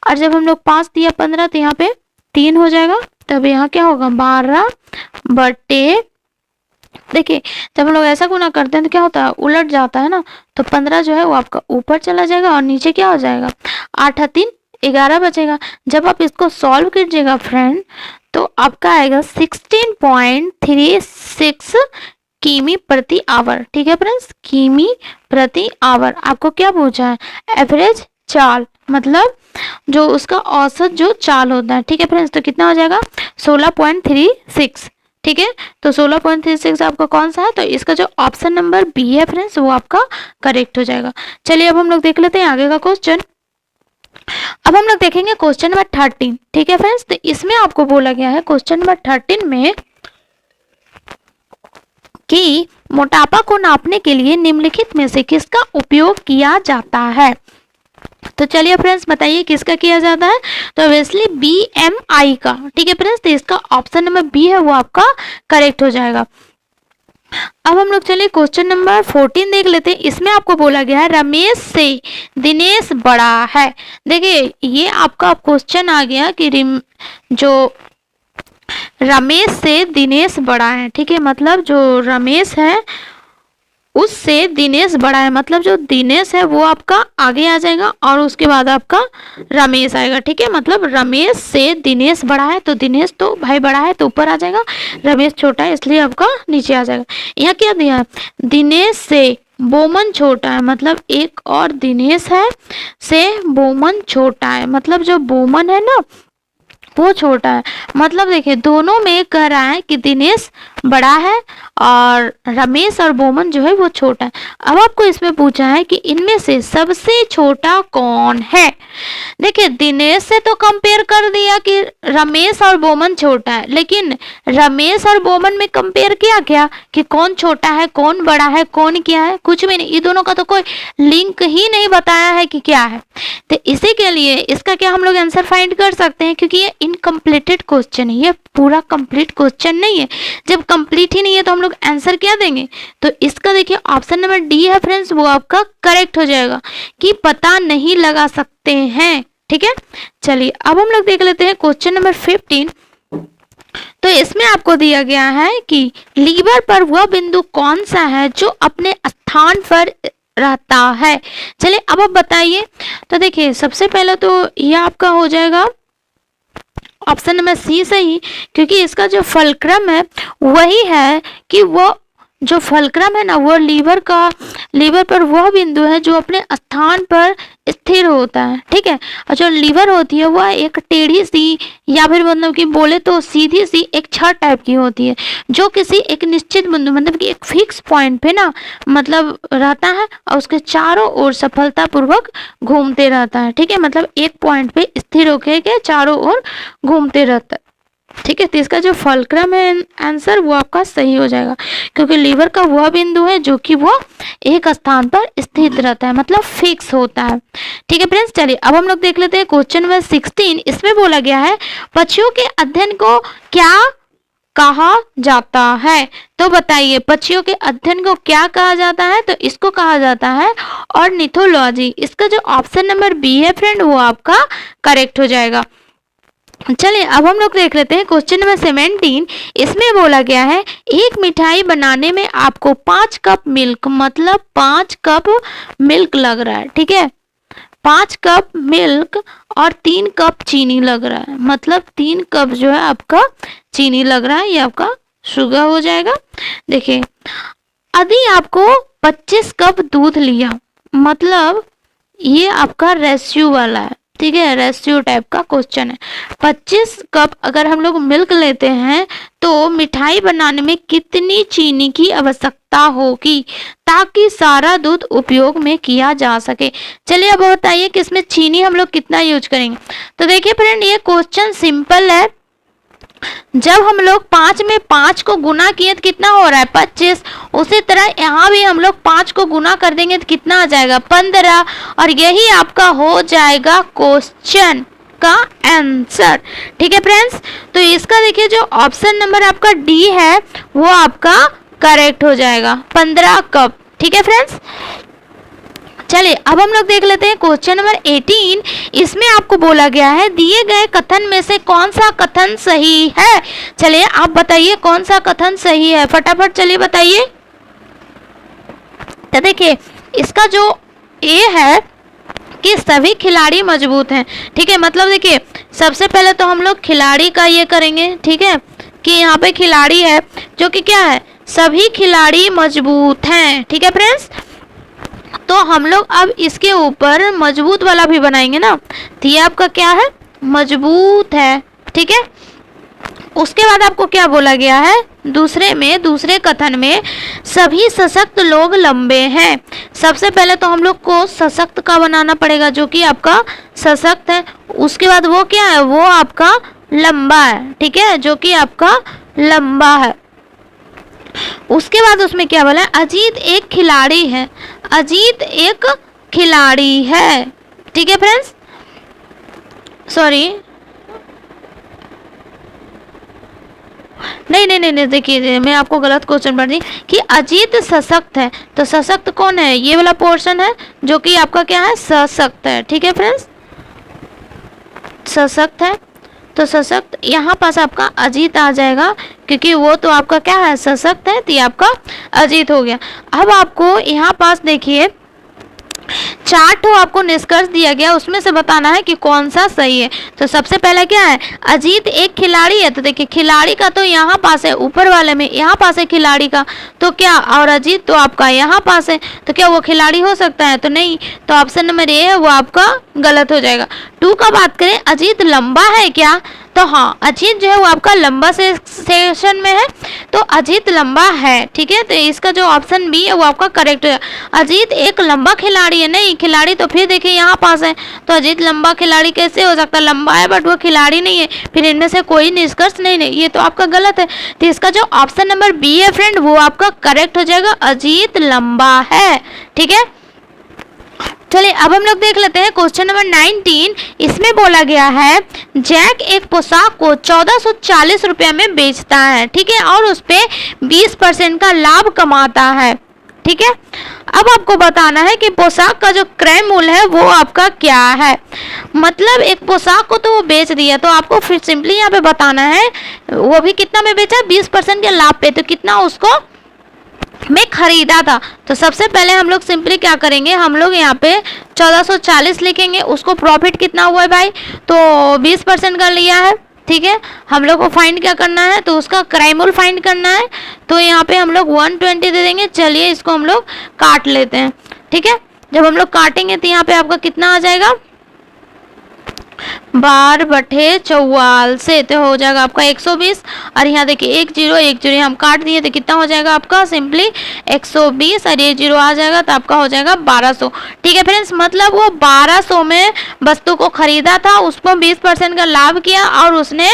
और जब हम लोग 5 दिया 15 तो यहाँ पे 3 हो जाएगा, तब यहाँ क्या होगा 12 बटे, देखिए जब हम लोग ऐसा गुना करते हैं तो क्या होता है उलट जाता है ना, तो 15 जो है वो आपका ऊपर चला जाएगा और नीचे क्या हो जाएगा 8 3 11 बचेगा। जब आप इसको सॉल्व कीजिएगा फ्रेंड तो आपका आएगा 16.36 किमी प्रति आवर। ठीक है फ्रेंड्स, किमी प्रति आवर। आपको क्या पूछा है? एवरेज चाल, मतलब जो उसका औसत जो चाल होता है। ठीक है फ्रेंड्स, तो कितना हो जाएगा? 16.36। ठीक है, तो 16.36 आपका कौन सा है? तो इसका जो ऑप्शन नंबर बी है फ्रेंड्स वो आपका करेक्ट हो जाएगा। चलिए अब हम लोग देख लेते हैं आगे का क्वेश्चन। अब हम लोग देखेंगे क्वेश्चन नंबर 13। ठीक है फ्रेंड्स, तो इसमें आपको बोला गया है क्वेश्चन नंबर 13 में कि मोटापा को नापने के लिए निम्नलिखित में से किसका उपयोग किया जाता है? तो चलिए फ्रेंड्स बताइए किसका किया जाता है? तो ऑब्वियसली BMI का। ठीक है फ्रेंड्स, तो इसका ऑप्शन नंबर बी है वो आपका करेक्ट हो जाएगा। अब हम लोग चलिए क्वेश्चन नंबर 14 देख लेते हैं। इसमें आपको बोला गया है रमेश से दिनेश बड़ा है। देखिए ये आपका क्वेश्चन आ गया कि जो रमेश से दिनेश बड़ा है। ठीक है, मतलब जो रमेश है उससे दिनेश बड़ा है, मतलब जो दिनेश है वो आपका आगे आ जाएगा और उसके बाद आपका रमेश आएगा। ठीक है, मतलब रमेश से दिनेश बड़ा है तो दिनेश तो भाई बड़ा है तो ऊपर आ जाएगा, रमेश छोटा है इसलिए आपका नीचे आ जाएगा। यहाँ क्या दिया है? दिनेश से बोमन छोटा है, मतलब एक और दिनेश है से बोमन छोटा है, मतलब जो बोमन है ना वो छोटा है। मतलब देखिए दोनों में कह रहा है कि दिनेश बड़ा है और रमेश और बोमन जो है वो छोटा है। अब आपको इसमें पूछा है कि इनमें से सबसे छोटा कौन है? देखिए दिनेश से तो कंपेयर कर दिया कि रमेश और बोमन छोटा है, लेकिन रमेश और बोमन में कंपेयर किया क्या कि कौन छोटा है कौन बड़ा है कौन क्या है? कुछ भी नहीं, ये दोनों का तो कोई लिंक ही नहीं बताया है कि क्या है। तो इसी के लिए इसका क्या हम लोग आंसर फाइंड कर सकते हैं, क्योंकि ये इनकम्प्लीटेड क्वेश्चन है, ये पूरा कंप्लीट क्वेश्चन नहीं है। जब कंप्लीट ही नहीं है तो हम लोग आंसर क्या देंगे? तो इसका देखिए ऑप्शन नंबर डी है फ्रेंड्स, वो आपका करेक्ट हो जाएगा कि पता नहीं लगा सकते हैं। ठीक है, चलिए अब हम लोग देख लेते हैं क्वेश्चन नंबर 15। तो इसमें आपको दिया गया है कि लीवर पर वह बिंदु कौन सा है जो अपने स्थान पर रहता है? चलिए अब आप बताइए। तो देखिए सबसे पहले तो यह आपका हो जाएगा ऑप्शन नंबर सी सही, क्योंकि इसका जो फलक्रम है वही है कि वो जो फलक्रम है ना वो लीवर पर वह बिंदु है जो अपने स्थान पर स्थिर होता है। ठीक है, और जो लीवर होती है वह एक टेढ़ी सी या फिर मतलब कि बोले तो सीधी सी एक छड़ टाइप की होती है जो किसी एक निश्चित बिंदु मतलब कि एक फिक्स पॉइंट पे ना मतलब रहता है और उसके चारों ओर सफलतापूर्वक घूमते रहता है। ठीक है, मतलब एक पॉइंट पे स्थिर होकर के चारों ओर घूमते रहता है। ठीक है, तो इसका जो फलक्रम है आंसर वो आपका सही हो जाएगा, क्योंकि लीवर का वह बिंदु है जो कि वो एक स्थान पर स्थित रहता है, मतलब फिक्स होता है। ठीक है फ्रेंड्स, चलिए अब हम लोग देख लेते हैं क्वेश्चन नंबर 16। इसमें बोला गया है पक्षियों के अध्ययन को क्या कहा जाता है? तो बताइए पक्षियों के अध्ययन को क्या कहा जाता है? तो इसको कहा जाता है ऑर्निथोलॉजी। इसका जो ऑप्शन नंबर बी है फ्रेंड वो आपका करेक्ट हो जाएगा। चलिए अब हम लोग देख लेते हैं क्वेश्चन नंबर 17। इसमें बोला गया है एक मिठाई बनाने में आपको 5 कप मिल्क, मतलब 5 कप मिल्क लग रहा है। ठीक है, 5 कप मिल्क और 3 कप चीनी लग रहा है, मतलब 3 कप जो है आपका चीनी लग रहा है, ये आपका शुगर हो जाएगा। देखिए यदि आपको 25 कप दूध लिया, मतलब ये आपका रेशियो वाला है। ठीक है, रेशियो टाइप का क्वेश्चन है। 25 कप अगर हम लोग मिल्क लेते हैं तो मिठाई बनाने में कितनी चीनी की आवश्यकता होगी ताकि सारा दूध उपयोग में किया जा सके? चलिए अब बताइए कि इसमें चीनी हम लोग कितना यूज करेंगे। तो देखिए फ्रेंड ये क्वेश्चन सिंपल है। जब हम लोग 5 में 5 को गुना किए तो कितना हो रहा है? 25। उसी तरह यहाँ भी हम लोग 5 को गुना कर देंगे तो कितना आ जाएगा? 15। और यही आपका हो जाएगा क्वेश्चन का आंसर। ठीक है फ्रेंड्स, तो इसका देखिए जो ऑप्शन नंबर आपका डी है वो आपका करेक्ट हो जाएगा, 15 कप। ठीक है फ्रेंड्स, चलिए अब हम लोग देख लेते हैं क्वेश्चन नंबर 18। इसमें आपको बोला गया है दिए गए कथन में से कौन सा कथन सही है? चलिए आप बताइए कौन सा कथन सही है, फटाफट चलिए बताइए। तो देखिए इसका जो ए है कि सभी खिलाड़ी मजबूत हैं। ठीक है, मतलब देखिए सबसे पहले तो हम लोग खिलाड़ी का ये करेंगे। ठीक है, कि यहाँ पे खिलाड़ी है जो कि क्या है सभी खिलाड़ी मजबूत हैं। ठीक है फ्रेंड्स, तो हम लोग अब इसके ऊपर मजबूत वाला भी बनाएंगे ना, तो ये आपका क्या है, मजबूत है। ठीक है, उसके बाद आपको क्या बोला गया है, दूसरे कथन में सभी सशक्त लोग लंबे हैं। सबसे पहले तो हम लोग को सशक्त का बनाना पड़ेगा, जो कि आपका सशक्त है। उसके बाद वो क्या है, वो आपका लंबा है। ठीक है, जो कि आपका लंबा है। उसके बाद उसमें क्या बोला, अजीत एक खिलाड़ी है। अजीत एक खिलाड़ी है। ठीक है फ्रेंड्स, सॉरी, नहीं, देखिए मैं आपको गलत क्वेश्चन पढ़ दी कि अजीत सशक्त है, तो सशक्त कौन है, ये वाला पोर्शन है जो कि आपका क्या है, सशक्त है। ठीक है फ्रेंड्स, सशक्त है, तो सशक्त यहाँ पास आपका अजीत आ जाएगा, क्योंकि वो तो आपका क्या है, सशक्त है, तो ये आपका अजीत हो गया। अब आपको यहाँ पास देखिए 4 ठो आपको निष्कर्ष दिया गया, उसमें से बताना है कि कौन सा सही है। तो सबसे पहला क्या है, अजीत एक खिलाड़ी है, तो देखिए खिलाड़ी का तो यहाँ पास है, ऊपर वाले में यहाँ पास है खिलाड़ी का, तो क्या, और अजीत तो आपका यहाँ पास है, तो क्या वो खिलाड़ी हो सकता है, तो नहीं, तो ऑप्शन नंबर ए है वो आपका गलत हो जाएगा। 2 का बात करें, अजीत लंबा है क्या, तो हाँ, अजीत जो है वो आपका लंबा सेक्शन में है, तो अजीत लंबा है। ठीक है, तो इसका जो ऑप्शन बी है वो आपका करेक्ट है। अजीत एक लंबा खिलाड़ी है, नहीं खिलाड़ी तो फिर देखिए यहाँ पास है, तो अजीत लंबा खिलाड़ी कैसे हो सकता है, लंबा है बट वो खिलाड़ी नहीं है, फिर इनमें से कोई निष्कर्ष नहीं, ये तो आपका गलत है। तो इसका जो ऑप्शन नंबर बी है फ्रेंड, वो आपका करेक्ट हो जाएगा, अजीत लंबा है। ठीक है, चलिए अब हम लोग देख लेते हैं क्वेश्चन नंबर 19। इसमें बोला गया है जैक एक पोशाक को 1440 रुपये में बेचता है। ठीक है, और उस पे 20% का लाभ कमाता है। ठीक है, अब आपको बताना है कि पोशाक का जो क्रय मूल्य है वो आपका क्या है। मतलब एक पोशाक को तो वो बेच दिया, तो आपको फिर सिंपली यहाँ पे बताना है वो भी कितना में बेचा, 20% के लाभ पे, तो कितना उसको में खरीदा था। तो सबसे पहले हम लोग सिंपली क्या करेंगे, हम लोग यहाँ पे 1440 लिखेंगे, उसको प्रॉफिट कितना हुआ है भाई, तो 20% का लिया है। ठीक है, हम लोग को फाइंड क्या करना है, तो उसका क्रय मूल्य फाइंड करना है, तो यहाँ पे हम लोग 120 दे देंगे। चलिए इसको हम लोग काट लेते हैं। ठीक है, जब हम लोग काटेंगे तो यहाँ पे आपका कितना आ जाएगा, 12/44 से तो हो जाएगा आपका 120, और यहाँ देखिए 1 0 हम काट दिए तो कितना हो जाएगा आपका, सिंपली 120, और ये 0 आ जाएगा तो आपका हो जाएगा 1200। ठीक है फ्रेंड्स, मतलब वो 1200 में वस्तु को खरीदा था, उसको 20% का लाभ किया और उसने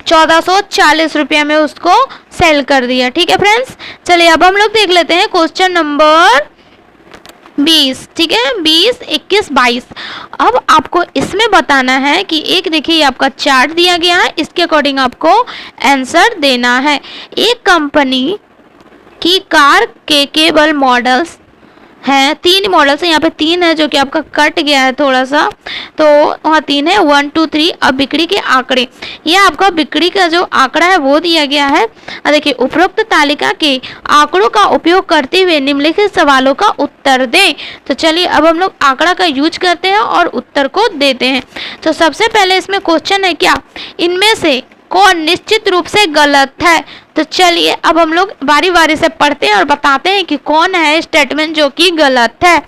1440 रुपये में उसको सेल कर दिया। ठीक है फ्रेंड्स, चलिए अब हम लोग देख लेते हैं क्वेश्चन नंबर 20। ठीक है, 20, 21, 22। अब आपको इसमें बताना है कि एक देखिए आपका चार्ट दिया गया है, इसके अकॉर्डिंग आपको आंसर देना है। एक कंपनी की कार के केवल मॉडल्स हैं, 3 मॉडल्स है, यहाँ पे 3 है जो कि आपका कट गया है थोड़ा सा, तो वहाँ 3 है, 1 2 3। अब बिक्री के आंकड़े, ये आपका बिक्री का जो आंकड़ा है वो दिया गया है। देखिए उपरोक्त तालिका के आंकड़ों का उपयोग करते हुए निम्नलिखित सवालों का उत्तर दें। तो चलिए अब हम लोग आंकड़ा का यूज करते हैं और उत्तर को देते हैं। तो सबसे पहले इसमें क्वेश्चन है क्या, इनमें से कौन निश्चित रूप से गलत है। तो चलिए अब हम लोग बारी बारी से पढ़ते हैं और बताते हैं कि कौन है स्टेटमेंट जो कि गलत है।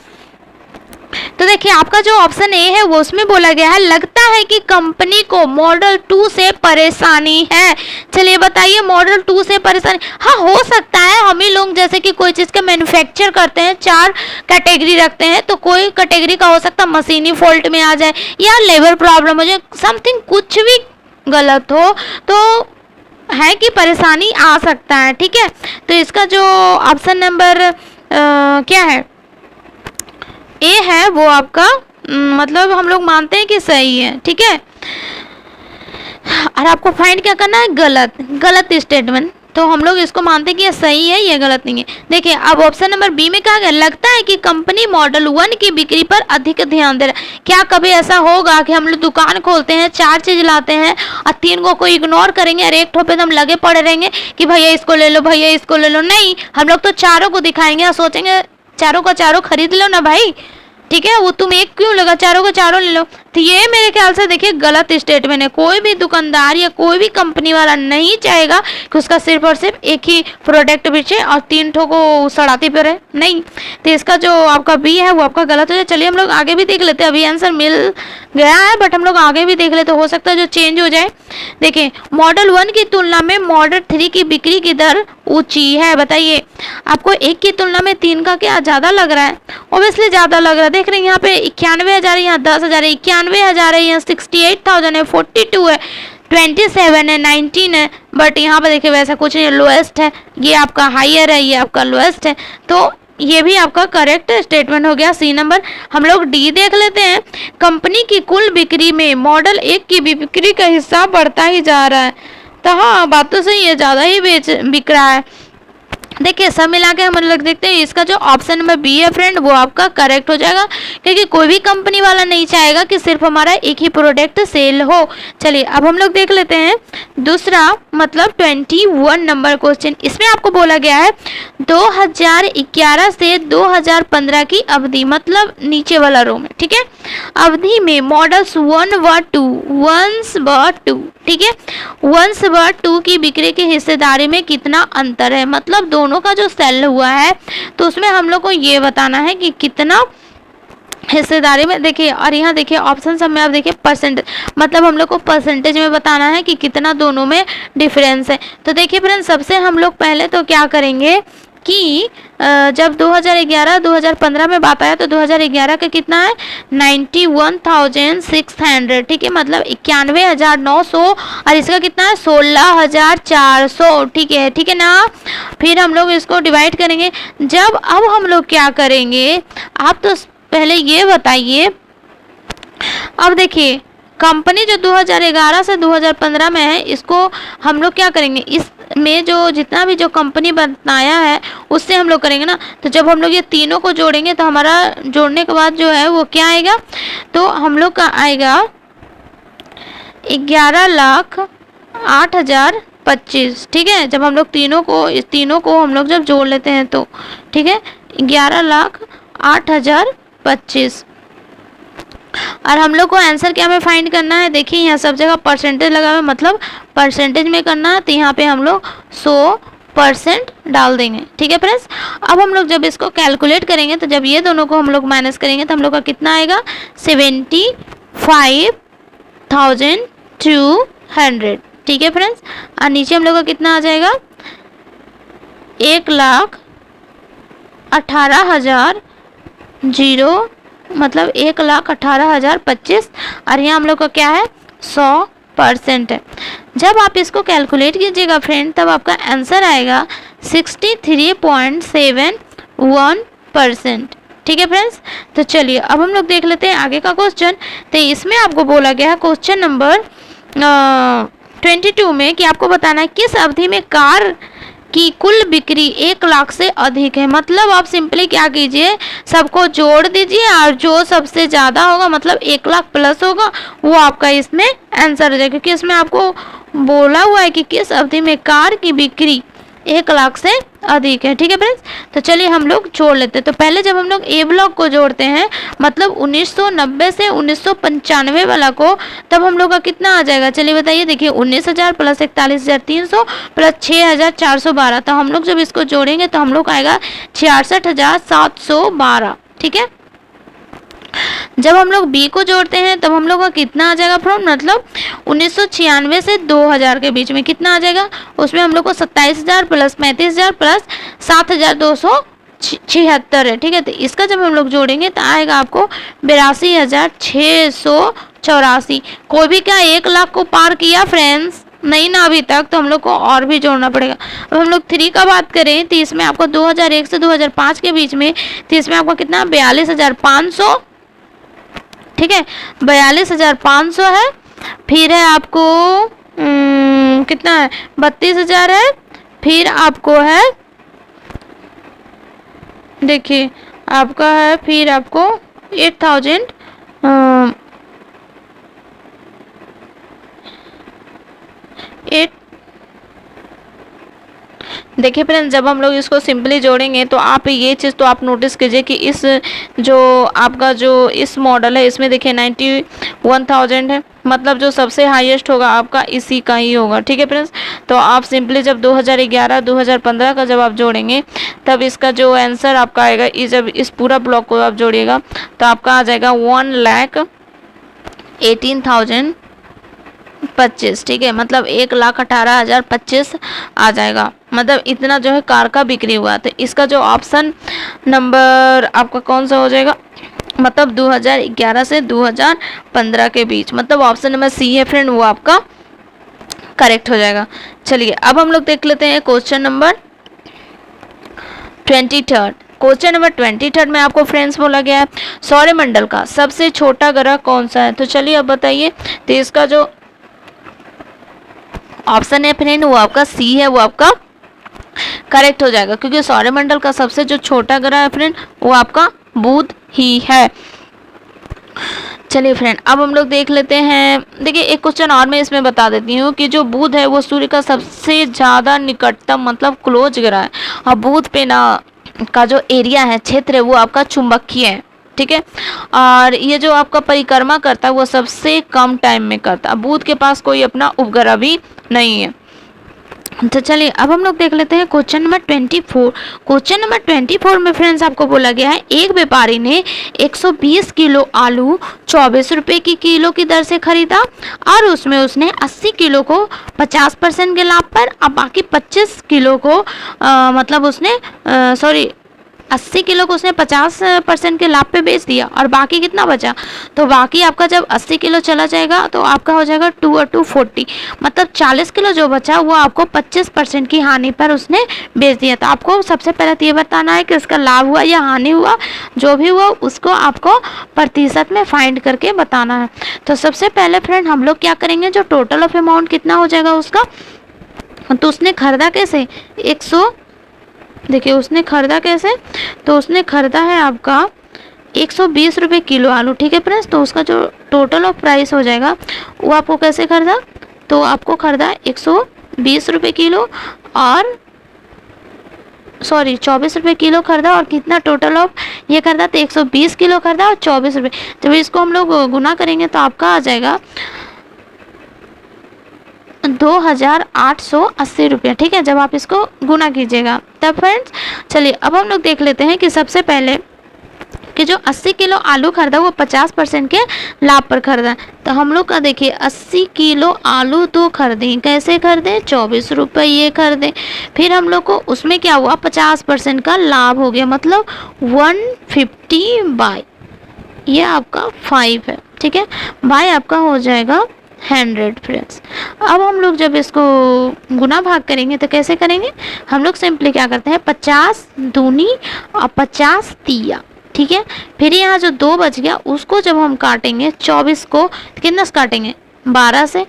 तो देखिए आपका जो ऑप्शन ए है वो उसमें बोला गया है लगता है कि कंपनी को मॉडल 2 से परेशानी है। चलिए बताइए मॉडल 2 से परेशानी, हाँ हो सकता है, हम ही लोग जैसे कि कोई चीज़ का मैन्युफैक्चर करते हैं, 4 कैटेगरी रखते हैं, तो कोई कैटेगरी का हो सकता है मशीनी फॉल्ट में आ जाए या लेबर प्रॉब्लम हो जाए, समथिंग कुछ भी गलत हो तो है कि परेशानी आ सकता है। ठीक है, तो इसका जो ऑप्शन नंबर क्या है, ए है, वो आपका मतलब हम लोग मानते हैं कि सही है। ठीक है, और आपको फाइंड क्या करना है, गलत स्टेटमेंट, तो हम लोग इसको मानते हैं कि ये सही है, ये गलत नहीं है। देखिए अब ऑप्शन नंबर बी में कहा गया लगता है कि कंपनी मॉडल 1 की बिक्री पर अधिक ध्यान दे रहा है। क्या कभी ऐसा होगा कि हम लोग दुकान खोलते हैं, 4 चीज लाते हैं और 3 को कोई इग्नोर करेंगे और एक ठो पे हम लगे पड़े रहेंगे कि भैया इसको ले लो, भैया इसको ले लो। नहीं, हम लोग तो चारों को दिखाएंगे और सोचेंगे चारों का चारों खरीद लो ना भाई। ठीक है, वो तुम एक क्यों लगा, चारों को चारों ले लो। तो ये मेरे ख्याल से देखिए गलत स्टेटमेंट है। कोई भी दुकानदार या कोई भी कंपनी वाला नहीं चाहेगा कि उसका सिर्फ और सिर्फ एक ही प्रोडक्ट बेचे और 3 ठो को सड़ाती पे रहे, नहीं। तो इसका जो आपका बी है वो आपका गलत हो जाए। चलिए हम लोग आगे भी देख लेते हैं। अभी आंसर मिल गया है बट हम लोग आगे भी देख लेते, हो सकता है जो चेंज हो जाए। देखिए मॉडल 1 की तुलना में मॉडल 3 की बिक्री की दर ऊंची है। बताइए आपको 1 की तुलना में 3 का क्या ज़्यादा लग रहा है? ऑब्वियसली ज़्यादा लग रहा है। देख रहे हैं यहाँ पे 91,000 है, यहाँ 10,000 है, 91,000 है, यहाँ 68,000 है, 42 है, 27 है, 19 है। बट यहाँ पे देखिए वैसा कुछ नहीं, लोएस्ट है। ये आपका हाईयर है, ये आपका लोएस्ट है। तो ये भी आपका करेक्ट स्टेटमेंट हो गया, सी नंबर। हम लोग डी देख लेते हैं। कंपनी की कुल बिक्री में मॉडल 1 की बिक्री का हिस्सा बढ़ता ही जा रहा है। तो हाँ बात तो सही है, ज़्यादा ही बिक रहा है। देखिए सब मिला के हम लोग देखते हैं, इसका जो ऑप्शन नंबर बी है फ्रेंड वो आपका करेक्ट हो जाएगा, क्योंकि कोई भी कंपनी वाला नहीं चाहेगा कि सिर्फ हमारा एक ही प्रोडक्ट सेल हो। चलिए अब हम लोग देख लेते हैं दूसरा, मतलब 21 नंबर क्वेश्चन। इसमें आपको बोला गया है 2011 से 2015 की अवधि, मतलब नीचे वाला रो में, ठीक है, अवधि में मॉडल्स 1 व 2, ठीक है, 1 व 2 की बिक्री की हिस्सेदारी में कितना अंतर है, मतलब दोनों का जो सेल हुआ है तो उसमें हम लोग को ये बताना है कि कितना हिस्सेदारी में। देखिए और यहाँ देखिए ऑप्शन सब में आप देखिए परसेंटेज, मतलब हम लोग को परसेंटेज में बताना है कि कितना दोनों में डिफरेंस है। तो देखिए फ्रेंड्स सबसे हम लोग पहले तो क्या करेंगे कि जब 2011-2015 में बात आया तो 2011 का कितना है 91,600, ठीक है, मतलब 91,900, और इसका कितना है 16,400, ठीक है ना। फिर हम लोग इसको डिवाइड करेंगे। जब अब हम लोग क्या करेंगे, आप तो पहले ये बताइए। अब देखिए कंपनी जो 2011 से 2015 में है, इसको हम लोग क्या करेंगे, इसमें जो जितना भी जो कंपनी बनाया है उससे हम लोग करेंगे ना। तो जब हम लोग ये तीनों को जोड़ेंगे तो हमारा जोड़ने के बाद जो है वो क्या आएगा, तो हम लोग का आएगा 11,08,025, ठीक है। जब हम लोग इस तीनों को हम लोग जब जोड़ लेते हैं तो ठीक है 11,08,025। और हम लोग को आंसर क्या में फाइंड करना है, देखिए यहाँ सब जगह परसेंटेज लगा हुआ है, मतलब परसेंटेज में करना है। तो यहाँ पे हम लोग 100% डाल देंगे, ठीक है फ्रेंड्स। अब हम लोग जब इसको कैलकुलेट करेंगे तो जब ये दोनों को हम लोग माइनस करेंगे तो हम लोग का कितना आएगा 75,200, ठीक है फ्रेंड्स। और नीचे हम लोग का कितना आ जाएगा 1,18,000, मतलब 1,18,025, और यहाँ हम लोग का क्या है 100% है। जब आप इसको कैलकुलेट कीजिएगा फ्रेंड तब आपका आंसर आएगा 63.71%, ठीक है फ्रेंड्स। तो चलिए अब हम लोग देख लेते हैं आगे का क्वेश्चन। तो इसमें आपको बोला गया है क्वेश्चन नंबर 22 में कि आपको बताना है किस अवधि में कार की कुल बिक्री 1 लाख से अधिक है। मतलब आप सिंपली क्या कीजिए, सबको जोड़ दीजिए और जो सबसे ज़्यादा होगा मतलब 1 लाख प्लस होगा वो आपका इसमें आंसर हो जाएगा, क्योंकि इसमें आपको बोला हुआ है कि किस अवधि में कार की बिक्री 1 लाख से अधिक है, ठीक है फ्रेंड्स। तो चलिए हम लोग जोड़ लेते हैं। तो पहले जब हम लोग ए ब्लॉक को जोड़ते हैं, मतलब 1990 से 1995 वाला को, तब हम लोग का कितना आ जाएगा, चलिए बताइए। देखिए 19,000 प्लस 41,300 प्लस 6,412, तो हम लोग जब इसको जोड़ेंगे तो हम लोग आएगा 66,712, ठीक है। जब हम लोग बी को जोड़ते हैं तब हम लोग का कितना आ जाएगा फ्रेंड, मतलब 1996 से 2000 के बीच में कितना आ जाएगा, उसमें हम लोग को 27,000 प्लस 35,000 प्लस 7,276 है, ठीक है। तो इसका जब हम लोग जोड़ेंगे तो आएगा आपको 82,684। कोई भी क्या 1 लाख को पार किया फ्रेंड्स, नहीं ना अभी तक, तो हम लोग को और भी जोड़ना पड़ेगा। अब हम लोग 3 का बात करें तो इसमें आपको 2001 से 2005 के बीच में, तो इसमें आपको कितना 42,500, ठीक है, 42,500 है। फिर है आपको कितना है 32,000 है। फिर आपको है देखिए आपका है, फिर आपको 8,000 8 देखिए फ्रेंड्स, जब हम लोग इसको सिंपली जोड़ेंगे तो आप ये चीज़ तो आप नोटिस कीजिए कि इस जो आपका जो इस मॉडल है इसमें देखिए 91,000 है, मतलब जो सबसे हाईएस्ट होगा आपका इसी का ही होगा। ठीक है फ्रेंड्स, तो आप सिंपली जब 2011 2015 का जब आप जोड़ेंगे तब इसका जो आंसर आपका आएगा, जब इस पूरा ब्लॉक को आप जोड़िएगा तो आपका आ जाएगा 1,18,025। ठीक है, मतलब 1,18,025 आ जाएगा, मतलब इतना जो है कार का बिक्री हुआ। तो इसका जो ऑप्शन नंबर आपका कौन सा हो जाएगा, मतलब 2011 से 2015 के बीच, मतलब ऑप्शन नंबर सी है फ्रेंड, वो आपका करेक्ट हो जाएगा। चलिए अब हम लोग देख लेते हैं क्वेश्चन नंबर 23। क्वेश्चन नंबर 23 में आपको फ्रेंड्स बोला गया है सौरमंडल का सबसे छोटा ग्रह कौन सा है। तो चलिए अब बताइए, तो इसका जो ऑप्शन है फ्रेंड वो आपका सी है, वो आपका करेक्ट हो जाएगा, क्योंकि सौरमंडल का सबसे जो छोटा ग्रह है फ्रेंड वो आपका बुध ही है। चलिए फ्रेंड, अब हम लोग देख लेते हैं। देखिए एक क्वेश्चन और मैं इसमें बता देती हूँ कि जो बुध है वो सूर्य का सबसे ज़्यादा निकटतम मतलब क्लोज ग्रह है, और बुध पे ना का जो एरिया है, क्षेत्र है, वो आपका चुंबकीय है। ठीक है, और ये जो आपका परिक्रमा करता है वो सबसे कम टाइम में करता है। बुध के पास कोई अपना उपग्रह भी नहीं है। तो चलिए अब हम लोग देख लेते हैं क्वेश्चन नंबर 24। क्वेश्चन नंबर 24 में फ्रेंड्स आपको बोला गया है एक व्यापारी ने 120 किलो आलू 24 रुपये की किलो की दर से खरीदा, और उसमें उसने 80 किलो को 50% के लाभ पर, अब बाकी 25 किलो को मतलब उसने 80 किलो को उसने 50% के लाभ पे बेच दिया, और बाकी कितना बचा, तो बाकी आपका जब 80 किलो चला जाएगा तो आपका हो जाएगा 2 और 2 40, मतलब 40 किलो जो बचा वो आपको 25% की हानि पर उसने बेच दिया। तो आपको सबसे पहले तो ये बताना है कि उसका लाभ हुआ या हानि हुआ, जो भी हुआ उसको आपको प्रतिशत में फाइंड करके बताना है। तो सबसे पहले फ्रेंड हम लोग क्या करेंगे, जो टोटल ऑफ अमाउंट कितना हो जाएगा उसका, तो उसने खरीदा कैसे, देखिए उसने खरीदा कैसे, तो उसने खरीदा है आपका 120 रुपये किलो आलू। ठीक है फ्रेंड्स, तो उसका जो टोटल ऑफ प्राइस हो जाएगा वो आपको कैसे खरीदा, तो आपको खरीदा 120 रुपये किलो, और 24 रुपये किलो खरीदा, और कितना टोटल ऑफ ये खरीदा, तो 120 किलो खरीदा और 24 रुपये। जब इसको हम लोग गुना करेंगे तो आपका आ जाएगा 2,880 रुपये। ठीक है, जब आप इसको गुना कीजिएगा तब फ्रेंड्स। चलिए अब हम लोग देख लेते हैं कि सबसे पहले कि जो 80 किलो आलू खरीदा वो 50% के लाभ पर खरीदा। तो हम लोग का देखिए 80 किलो आलू तो खरीदे, कैसे खरीदे, 24 रुपये ये खरीदे, फिर हम लोग को उसमें क्या हुआ 50% का लाभ हो गया, मतलब 150 बाय ये आपका 5 है। ठीक है, बाय आपका हो जाएगा 100 फ्रेंड्स। अब हम लोग जब इसको गुना भाग करेंगे तो कैसे करेंगे, हम लोग सिंपली क्या करते हैं 50 दूनी और 50 तिया। ठीक है, फिर यहाँ जो 2 बच गया उसको जब हम काटेंगे 24 को कितना से काटेंगे 12 से।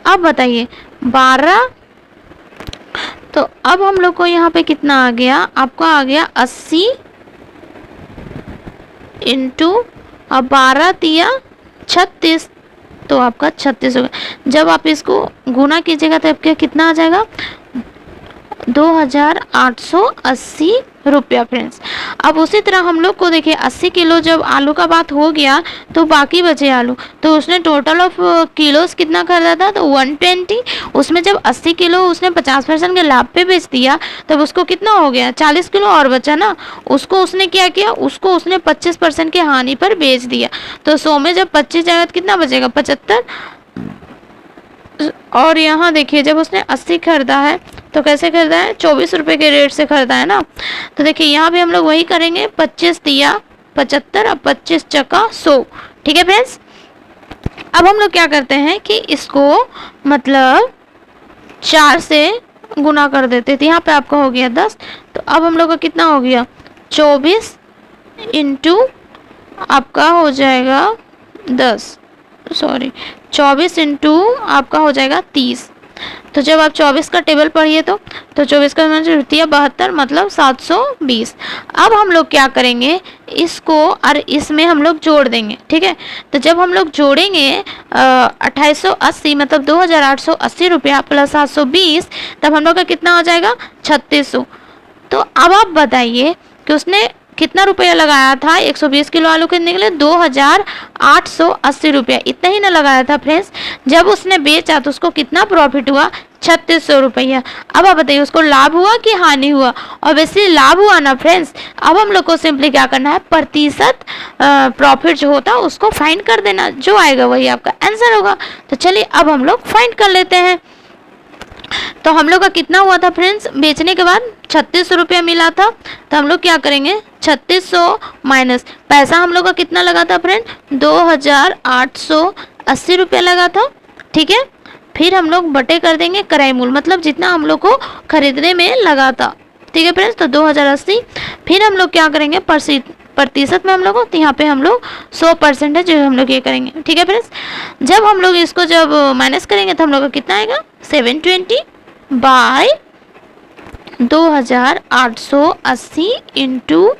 अब बताइए 12, तो अब हम लोग को यहाँ पे कितना आ गया, आपका आ गया 80 इंटू 12 तिया 36, तो आपका 36 होगा। जब आप इसको गुना कीजिएगा तो आपका कितना आ जाएगा 2,880 रुपया फ्रेंड्स। अब उसी तरह हम लोग को देखिए 80 किलो जब आलू का बात हो गया तो बाकी बचे आलू, तो उसने टोटल ऑफ किलोस कितना खरीदा था, तो 120, उसमें जब 80 किलो उसने 50% के लाभ पे बेच दिया तब उसको कितना हो गया 40 किलो और बचा ना, उसको उसने क्या किया, उसको उसने 25% के हानि पर बेच दिया। तो 100 में जब 25 जाएगा तो कितना बचेगा 75, और यहाँ देखिए जब उसने 80 खरीदा है तो कैसे खरीदा है 24 रुपये के रेट से खरीदा है ना। तो देखिए यहाँ भी हम लोग वही करेंगे, 25 तिया 75 और 25 चक्का 100। ठीक है फ्रेंड्स, अब हम लोग क्या करते हैं कि इसको मतलब 4 से गुना कर देते थे, यहाँ पे आपका हो गया 10, तो अब हम लोग का कितना हो गया 24 इंटू आपका हो जाएगा 24 इंटू आपका हो जाएगा 30, तो जब आप 24 का टेबल पढ़िए तो 24 का मतलब 72 मतलब 720। अब हम लोग क्या करेंगे, इसको और इसमें हम लोग जोड़ देंगे, ठीक है। तो जब हम लोग जोड़ेंगे 2880 मतलब 2880 रुपया प्लस 720, तब हम लोग का कितना हो जाएगा 3600। तो अब आप बताइए कि उसने कितना रुपया लगाया था 120 किलो आलू खरीदने के लिए, 2880 रुपया, इतना ही ना लगाया था फ्रेंड्स। जब उसने बेचा तो उसको कितना प्रॉफिट हुआ 3600 रुपया। अब आप बताइए उसको लाभ हुआ कि हानि हुआ, ऑब्वियसली लाभ हुआ ना फ्रेंड्स। अब हम लोग को सिंपली क्या करना है, प्रतिशत प्रॉफिट जो होता है उसको फाइंड कर देना, जो आएगा वही आपका आंसर होगा। तो चलिए अब हम लोग फाइंड कर लेते हैं। तो हम लोग का कितना हुआ था फ्रेंड्स, बेचने के बाद 3600 रुपया मिला था। तो हम लोग क्या करेंगे 3600 माइनस पैसा हम लोग का कितना लगा था फ्रेंड 2880 रुपया लगा था, ठीक है। फिर हम लोग बटे कर देंगे क्रय मूल्य, मतलब जितना हम लोग को खरीदने में लगा था, ठीक है फ्रेंड्स। तो 2080 फिर हम लोग क्या करेंगे प्रतिशत में हम लोग को, तो यहाँ पे हम लोग 100% है जो हम लोग ये करेंगे, ठीक है फ्रेंड्स। जब हम लोग इसको जब माइनस करेंगे तो हम लोग का कितना आएगा 720 बाय 2880 इंटू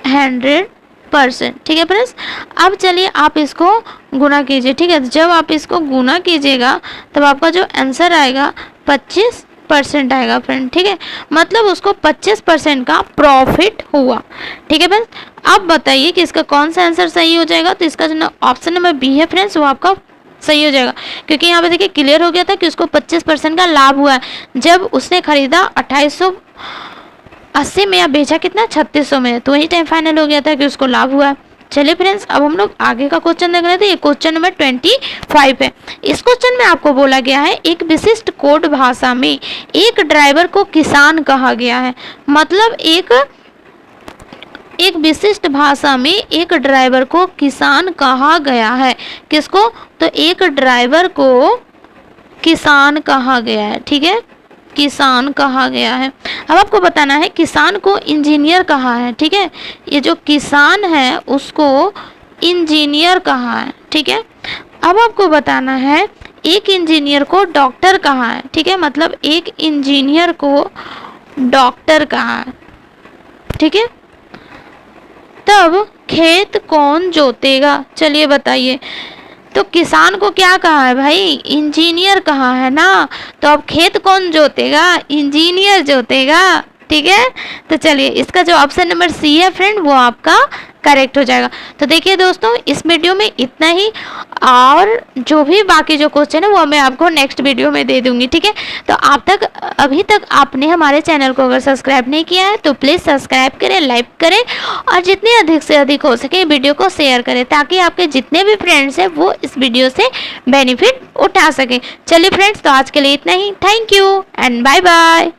100%, ठीक है फ्रेंड्स। अब चलिए आप इसको गुना कीजिए, ठीक है। जब आप इसको गुना कीजिएगा तब आपका जो आंसर आएगा 25% आएगा फ्रेंड, ठीक है। मतलब उसको 25% का प्रॉफिट हुआ, ठीक है फ्रेंड्स। अब बताइए कि इसका कौन सा आंसर सही हो जाएगा। तो इसका जो ऑप्शन नंबर बी है फ्रेंड्स वो आपका सही हो जाएगा, क्योंकि यहाँ पे देखिए क्लियर हो गया था कि उसको 25% का लाभ हुआ है जब उसने खरीदा 2880 में या बेचा कितना 3600 में, तो वही टाइम फाइनल हो गया था कि उसको लाभ हुआ है। चलिए फ्रेंड्स अब हम लोग आगे का क्वेश्चन देख रहे थे। ये क्वेश्चन नंबर 25 है। इस क्वेश्चन में आपको बोला गया है एक विशिष्ट कोड भाषा में एक ड्राइवर को किसान कहा गया है। मतलब एक विशिष्ट भाषा में एक ड्राइवर को किसान कहा गया है। किसको, तो एक ड्राइवर को किसान कहा गया है, ठीक है, किसान कहा गया है। अब आपको बताना है किसान को इंजीनियर कहा है, ठीक है। ये जो किसान है उसको इंजीनियर कहा है, ठीक है। अब आपको बताना है एक इंजीनियर को डॉक्टर कहा है, ठीक है। मतलब एक इंजीनियर को डॉक्टर कहा है, ठीक है। तब खेत कौन जोतेगा, चलिए बताइए। तो किसान को क्या कहा है भाई, इंजीनियर कहा है ना, तो अब खेत कौन जोतेगा, इंजीनियर जोतेगा, ठीक है। तो चलिए इसका जो ऑप्शन नंबर सी है फ्रेंड वो आपका करेक्ट हो जाएगा। तो देखिए दोस्तों इस वीडियो में इतना ही, और जो भी बाकी जो क्वेश्चन है वो मैं आपको नेक्स्ट वीडियो में दे दूंगी, ठीक है। तो अभी तक आपने हमारे चैनल को अगर सब्सक्राइब नहीं किया है तो प्लीज़ सब्सक्राइब करें, लाइक करें और जितने अधिक से अधिक हो सके वीडियो को शेयर करें, ताकि आपके जितने भी फ्रेंड्स हैं वो इस वीडियो से बेनिफिट उठा सकें। चलिए फ्रेंड्स तो आज के लिए इतना ही। Thank you and bye bye.